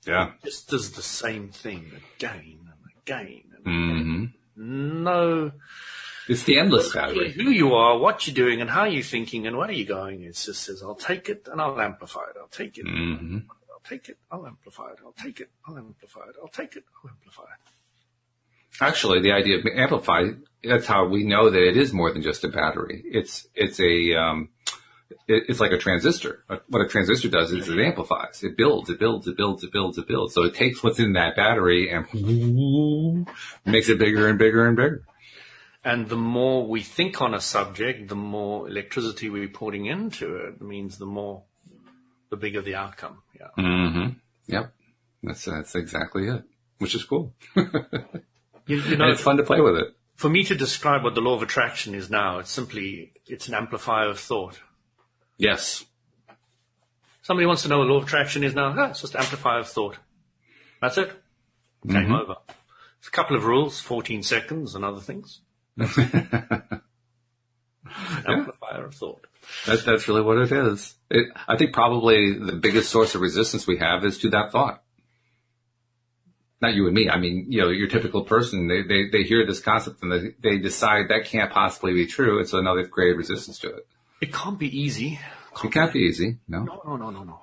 Yeah. It just does the same thing again and again. No. It's the endless battery. Who you are, what you're doing, and how you're thinking, and where you're going. It just says, I'll take it and I'll amplify it. I'll take it. I'll take it. I'll amplify it. I'll take it. I'll amplify it. I'll take it. I'll amplify it. Actually, the idea of amplify, that's how we know that it is more than just a battery. It's like a transistor. What a transistor does is it amplifies. It builds. So it takes what's in that battery and makes it bigger and bigger and bigger. And the more we think on a subject, the more electricity we're putting into it means the bigger the outcome. Yeah. Yep. That's exactly it, which is cool. You know, and it's fun to play with it. For me to describe what the law of attraction is now, it's an amplifier of thought. Yes. Somebody wants to know what law of attraction is now. It's just amplifier of thought. That's it. Game over. It's a couple of rules, 14 seconds and other things. Amplifier of thought. That's really what it is. I think probably the biggest source of resistance we have is to that thought. Not you and me. I mean, you know, your typical person, they hear this concept and they decide that can't possibly be true. And so now they've created resistance to it. It can't be easy. It can't be easy. No. No.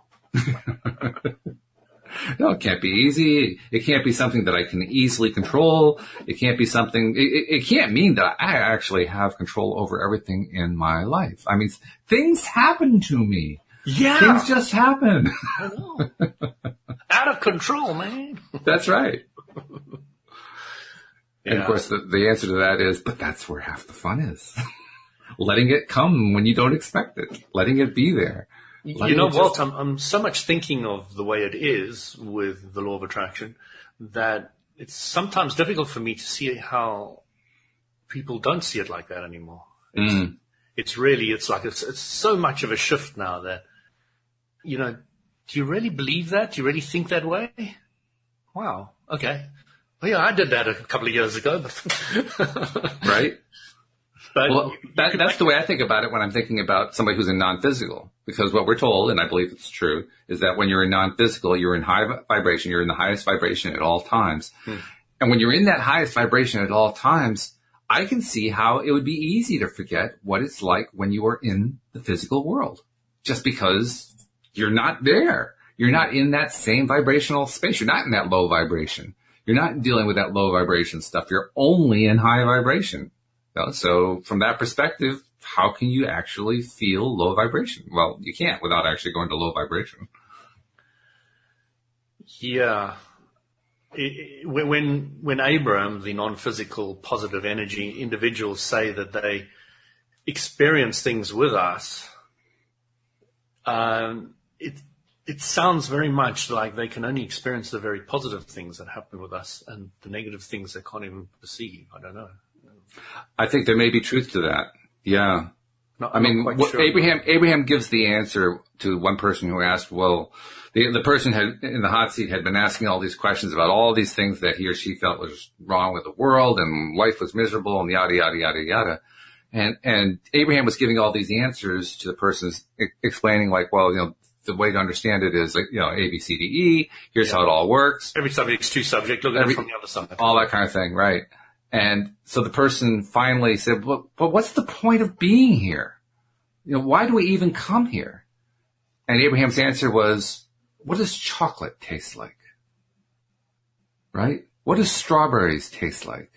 No, it can't be easy. It can't be something that I can easily control. It can't be something, it can't mean that I actually have control over everything in my life. I mean, things happen to me. Yeah. Things just happen. I know. Out of control, man. That's right. And of course, the answer to that is, but that's where half the fun is. Letting it come when you don't expect it. Letting it be there. You know, Walt, I'm so much thinking of the way it is with the law of attraction that it's sometimes difficult for me to see how people don't see it like that anymore. It's so much of a shift now that, you know, do you really believe that? Do you really think that way? Wow. Okay. Well, yeah, I did that a couple of years ago. Right. But well, that's the way I think about it when I'm thinking about somebody who's in non-physical. Because what we're told, and I believe it's true, is that when you're in non-physical, you're in high vibration. You're in the highest vibration at all times. And when you're in that highest vibration at all times, I can see how it would be easy to forget what it's like when you are in the physical world. Just because you're not there. You're not in that same vibrational space. You're not in that low vibration. You're not dealing with that low vibration stuff. You're only in high vibration. So from that perspective, how can you actually feel low vibration? Well, you can't without actually going to low vibration. Yeah. When Abraham, the non-physical positive energy individuals, say that they experience things with us, it sounds very much like they can only experience the very positive things that happen with us, and the negative things they can't even perceive. I don't know. I think there may be truth to that. Yeah. Not quite sure. Abraham gives the answer to one person who asked, well, the person in the hot seat had been asking all these questions about all these things that he or she felt was wrong with the world and life was miserable and yada, yada, yada, yada. And Abraham was giving all these answers to the person explaining like, well, the way to understand it is like, A, B, C, D, E. Here's how it all works. Every subject's two subject. Look at it from the other side. All that kind of thing, right? And so the person finally said, but what's the point of being here? Why do we even come here? And Abraham's answer was, what does chocolate taste like? Right? What does strawberries taste like?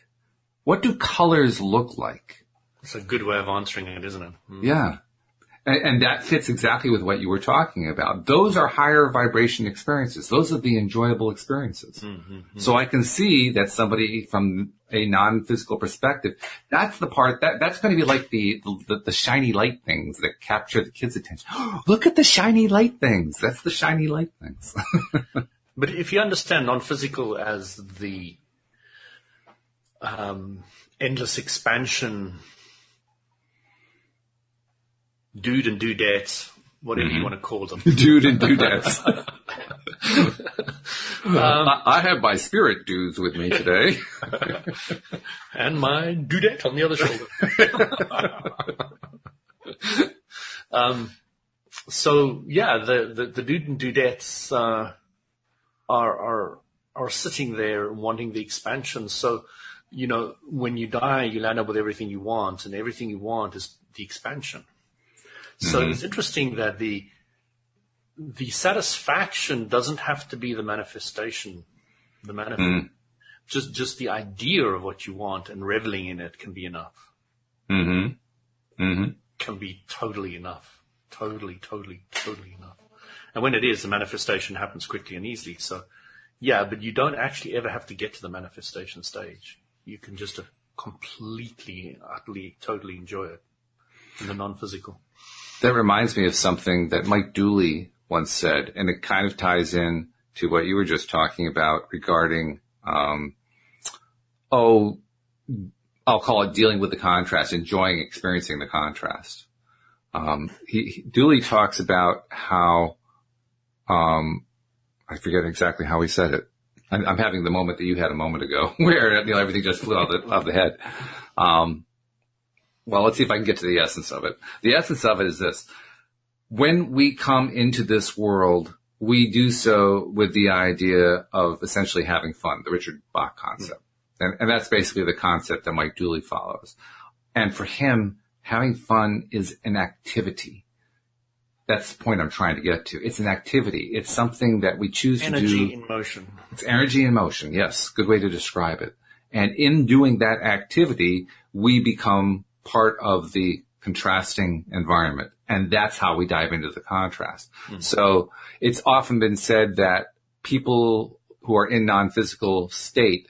What do colors look like? It's a good way of answering it, isn't it? Mm. Yeah. And that fits exactly with what you were talking about. Those are higher vibration experiences. Those are the enjoyable experiences. Mm-hmm. So I can see that somebody from a non-physical perspective, that's the part that's going to be like the shiny light things that capture the kids' attention. Look at the shiny light things. That's the shiny light things. But if you understand non-physical as the endless expansion, dude and dudettes, whatever you want to call them. Dude and dudettes. I have my spirit dudes with me today. And my dudette on the other shoulder. So yeah, the dude and dudettes are sitting there wanting the expansion. So, when you die, you land up with everything you want, and everything you want is the expansion. So it's interesting that the satisfaction doesn't have to be the manifestation, just the idea of what you want and reveling in it can be enough. Can be totally enough, totally enough. And when it is, the manifestation happens quickly and easily. So, yeah, but you don't actually ever have to get to the manifestation stage. You can just completely, utterly, totally enjoy it in the non-physical. That reminds me of something that Mike Dooley once said, and it kind of ties in to what you were just talking about regarding, I'll call it dealing with the contrast, experiencing the contrast. Dooley talks about how, I forget exactly how he said it. I'm having the moment that you had a moment ago where, everything just flew off the head. Well, let's see if I can get to the essence of it. The essence of it is this. When we come into this world, we do so with the idea of essentially having fun, the Richard Bach concept. And that's basically the concept that Mike Dooley follows. And for him, having fun is an activity. That's the point I'm trying to get to. It's an activity. It's something that we choose to do. Energy in motion. It's energy in motion, yes. Good way to describe it. And in doing that activity, we become part of the contrasting environment. And that's how we dive into the contrast. So it's often been said that people who are in non-physical state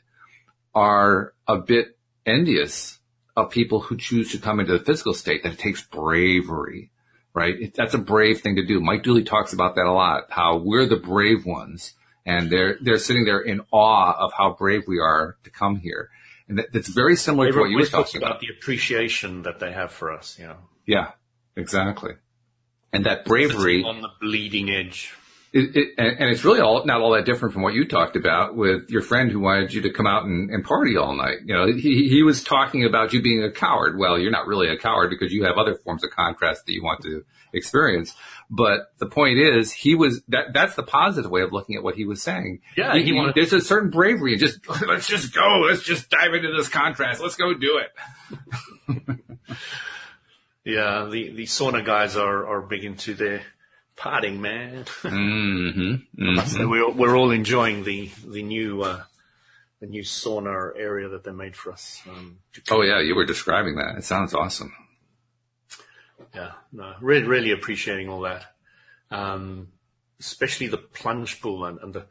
are a bit envious of people who choose to come into the physical state, that it takes bravery, right? That's a brave thing to do. Mike Dooley talks about that a lot, how we're the brave ones. And they're sitting there in awe of how brave we are to come here. And that's very similar to what you were talking about. The appreciation that they have for us, Yeah, exactly. And that bravery on the bleeding edge. And it's really not all that different from what you talked about with your friend who wanted you to come out and party all night. He was talking about you being a coward. Well, you're not really a coward because you have other forms of contrast that you want to experience. But the point is, that's the positive way of looking at what he was saying. Yeah, there's a certain bravery and let's just go. Let's just dive into this contrast. Let's go do it. Yeah, the sauna guys are big into their partying, man. So we're all enjoying the new sauna area that they made for us. Oh yeah, you were describing that. It sounds awesome. Yeah, no, really appreciating all that, especially the plunge pool and the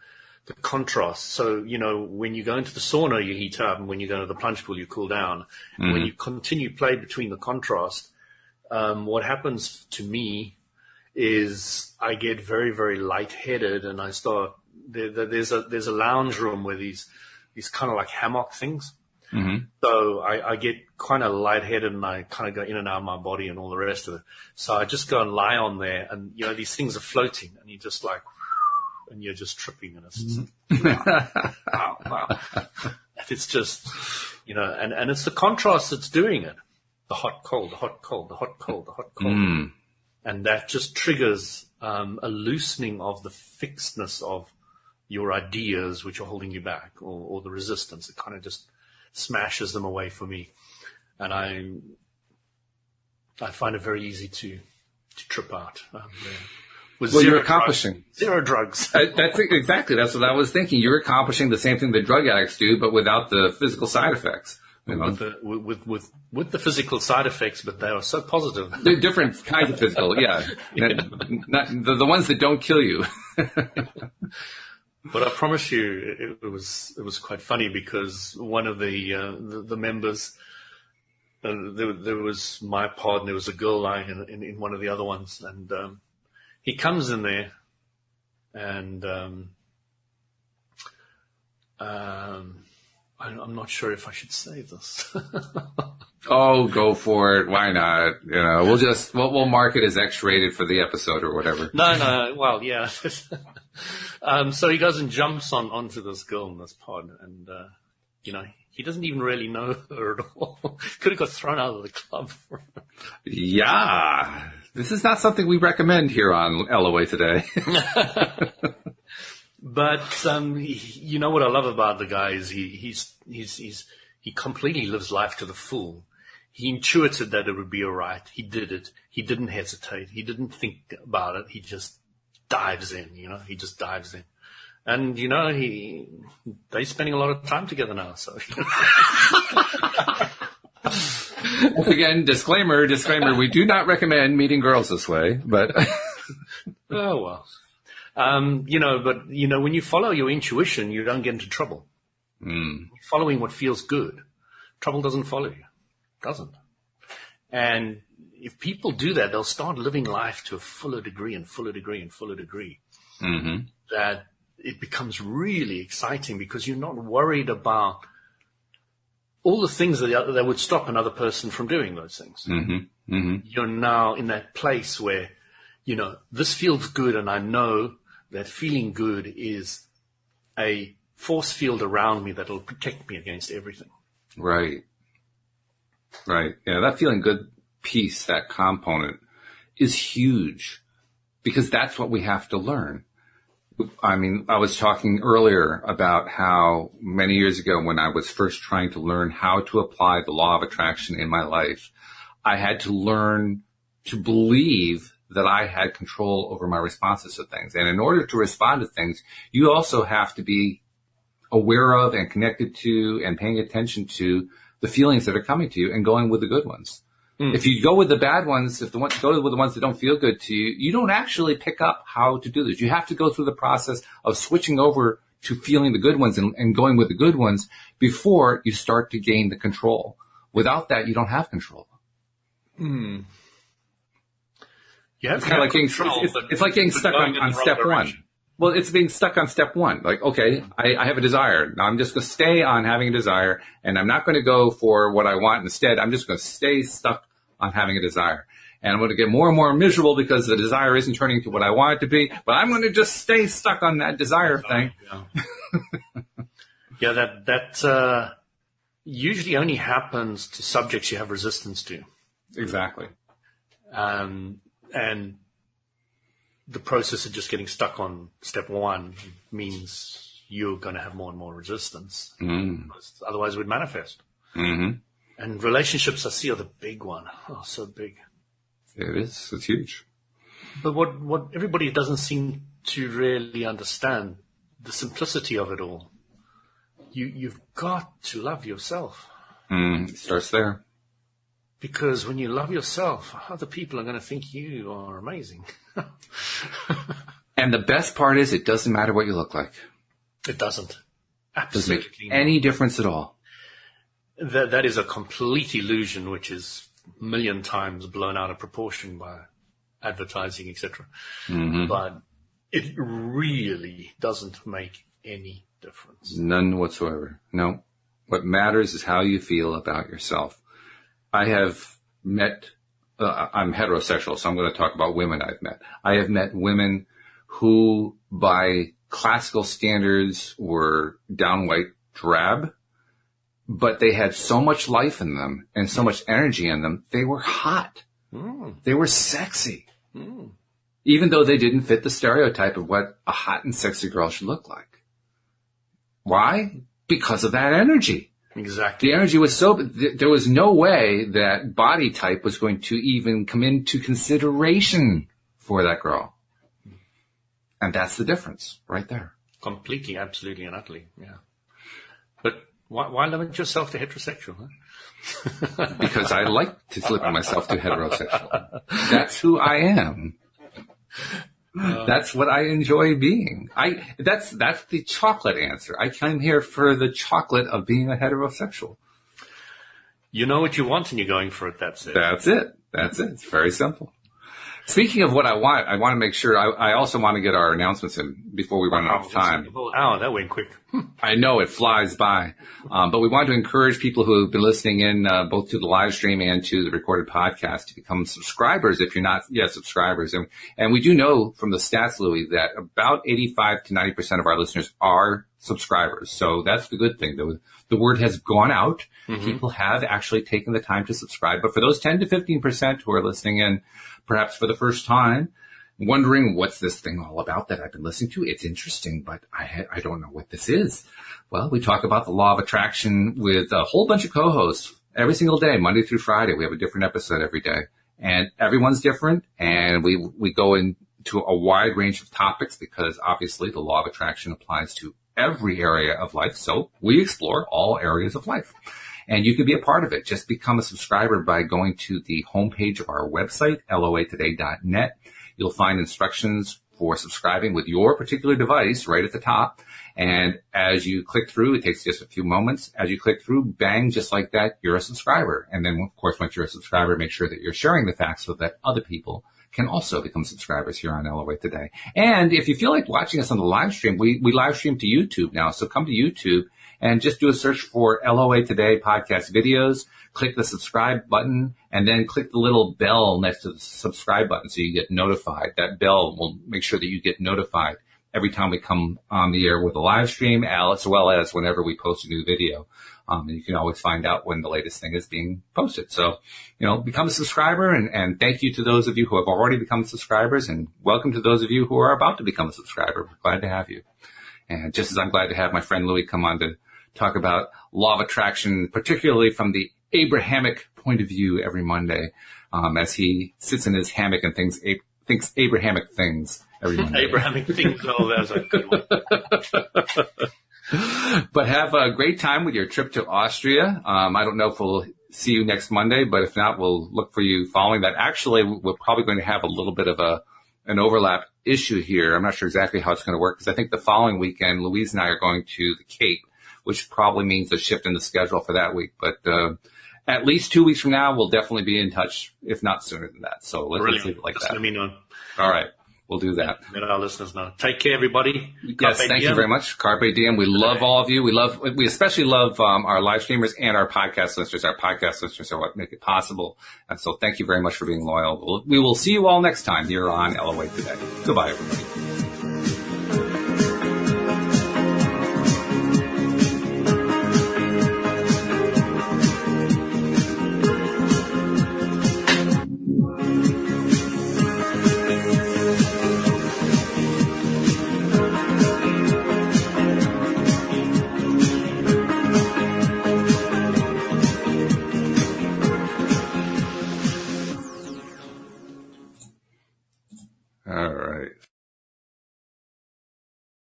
contrast. So, when you go into the sauna, you heat up, and when you go into the plunge pool, you cool down. And when you continue play between the contrast, what happens to me is I get very, very lightheaded, and I start there's a lounge room where these kind of like hammock things, So I get kind of lightheaded and I kind of go in and out of my body and all the rest of it. So I just go and lie on there and, these things are floating and you're just like, and you're just tripping and it's just, wow. It's just, and it's the contrast that's doing it. The hot, cold, the hot, cold, the hot, cold, the hot, cold. And that just triggers a loosening of the fixedness of your ideas which are holding you back or the resistance. It kind of just smashes them away for me. And I find it very easy to trip out. You're accomplishing zero drugs. That's what I was thinking. You're accomplishing the same thing that drug addicts do, but without the physical side effects. With the physical side effects, but they are so positive. They're different kinds of physical, yeah. Not the ones that don't kill you. But I promise you, it was quite funny because one of the members, there was my pod and there was a girl lying in one of the other ones, and he comes in there, and I'm not sure if I should say this. Oh, go for it. Why not? We'll mark it as X-rated for the episode or whatever. No. Well, yeah. So he goes and jumps onto this girl in this pod, and he doesn't even really know her at all. Could have got thrown out of the club. Yeah, this is not something we recommend here on LOA today. But what I love about the guy is he completely lives life to the full. He intuited that it would be all right. He did it. He didn't hesitate. He didn't think about it. He just dives in. He just dives in. And they're spending a lot of time together now. So again, disclaimer. We do not recommend meeting girls this way. But oh well. But when you follow your intuition, you don't get into trouble. Following what feels good, trouble doesn't follow you. Doesn't. And if people do that, they'll start living life to a fuller degree and fuller degree and fuller degree. That it becomes really exciting because you're not worried about all the things that would stop another person from doing those things. You're now in that place where, this feels good and I know that feeling good is a force field around me that will protect me against everything. Right. Yeah, that feeling good piece, that component, is huge because that's what we have to learn. I mean, I was talking earlier about how many years ago when I was first trying to learn how to apply the law of attraction in my life, I had to learn to believe that I had control over my responses to things. And in order to respond to things, you also have to be aware of and connected to and paying attention to the feelings that are coming to you and going with the good ones. If you go with the bad ones, go with the ones that don't feel good to you, you don't actually pick up how to do this. You have to go through the process of switching over to feeling the good ones and going with the good ones before you start to gain the control. Without that, you don't have control. It's kind of like it's like getting stuck on step one. Well, it's being stuck on step one. Like, okay, I have a desire. Now I'm just going to stay on having a desire, and I'm not going to go for what I want instead. I'm just going to stay stuck on having a desire. And I'm going to get more and more miserable because the desire isn't turning to what I want it to be, but I'm going to just stay stuck on that desire thing. Yeah, that usually only happens to subjects you have resistance to. Exactly. And the process of just getting stuck on step one means you're going to have more and more resistance. Otherwise it would manifest. And relationships, I see, are the big one. Oh, so big. It is. It's huge. But what everybody doesn't seem to really understand, the simplicity of it all. You've got to love yourself. It starts there. Because when you love yourself, other people are going to think you are amazing. And the best part is it doesn't matter what you look like. It doesn't. Absolutely. Doesn't make any difference at all. That is a complete illusion, which is a million times blown out of proportion by advertising, etc. But it really doesn't make any difference. None whatsoever. No. What matters is how you feel about yourself. I have met, I'm heterosexual, so I'm going to talk about women I've met. I have met women who, by classical standards, were downright drab, but they had so much life in them and so much energy in them. They were hot. They were sexy. Even though they didn't fit the stereotype of what a hot and sexy girl should look like. Why? Because of that energy. Exactly. The energy was so, there was no way that body type was going to even come into consideration for that girl. And that's the difference right there. Completely, absolutely, and utterly, yeah. But why limit yourself to heterosexual, huh? Because I like to limit myself to heterosexual. That's who I am. That's what I enjoy being. That's the chocolate answer. I came here for the chocolate of being a heterosexual. You know what you want and you're going for it. That's it. That's it. It's very simple. Speaking of what I want to make sure, I also want to get our announcements in before we run out of time. Oh, that went quick. I know it flies by. But we want to encourage people who have been listening in, both to the live stream and to the recorded podcast to become subscribers if you're not yet subscribers. And we do know from the stats, Louis, that about 85 to 90% of our listeners are subscribers. So that's the good thing. The word has gone out. People have actually taken the time to subscribe. But for those 10 to 15% who are listening in, perhaps for the first time, wondering what's this thing all about that I've been listening to. It's interesting, but I don't know what this is. Well, we talk about the law of attraction with a whole bunch of co-hosts every single day, Monday through Friday. We have a different episode every day, and everyone's different. And we go into a wide range of topics because obviously the law of attraction applies to every area of life. So we explore all areas of life. And you can be a part of it. Just become a subscriber by going to the homepage of our website, loatoday.net. You'll find instructions for subscribing with your particular device right at the top. And as you click through, it takes just a few moments. As you click through, bang, just like that, you're a subscriber. And then, of course, once you're a subscriber, make sure that you're sharing the facts so that other people can also become subscribers here on LOA Today. And if you feel like watching us on the live stream, we live stream to YouTube now. So come to YouTube and just do a search for LOA Today podcast videos, click the subscribe button, and then click the little bell next to the subscribe button so you get notified. That bell will make sure that you get notified every time we come on the air with a live stream, as well as whenever we post a new video. And you can always find out when the latest thing is being posted. So, become a subscriber, and thank you to those of you who have already become subscribers, and welcome to those of you who are about to become a subscriber. We're glad to have you. And just as I'm glad to have my friend Louis come on to talk about law of attraction, particularly from the Abrahamic point of view every Monday, as he sits in his hammock and thinks Abrahamic things every Monday. Abrahamic things, that's a good one. But have a great time with your trip to Austria. I don't know if we'll see you next Monday, but if not, we'll look for you following that. Actually, we're probably going to have a little bit of an overlap issue here. I'm not sure exactly how it's going to work because I think the following weekend, Louise and I are going to the Cape, which probably means a shift in the schedule for that week. But at least 2 weeks from now, we'll definitely be in touch, if not sooner than that. So let's leave it like that. Let me know. All right. We'll do that. Let our listeners know. Take care, everybody. Yes, thank you very much. Carpe diem. We love all of you. We especially love our live streamers and our podcast listeners. Our podcast listeners are what make it possible. And so thank you very much for being loyal. We will see you all next time here on LOA Today. Goodbye, everybody.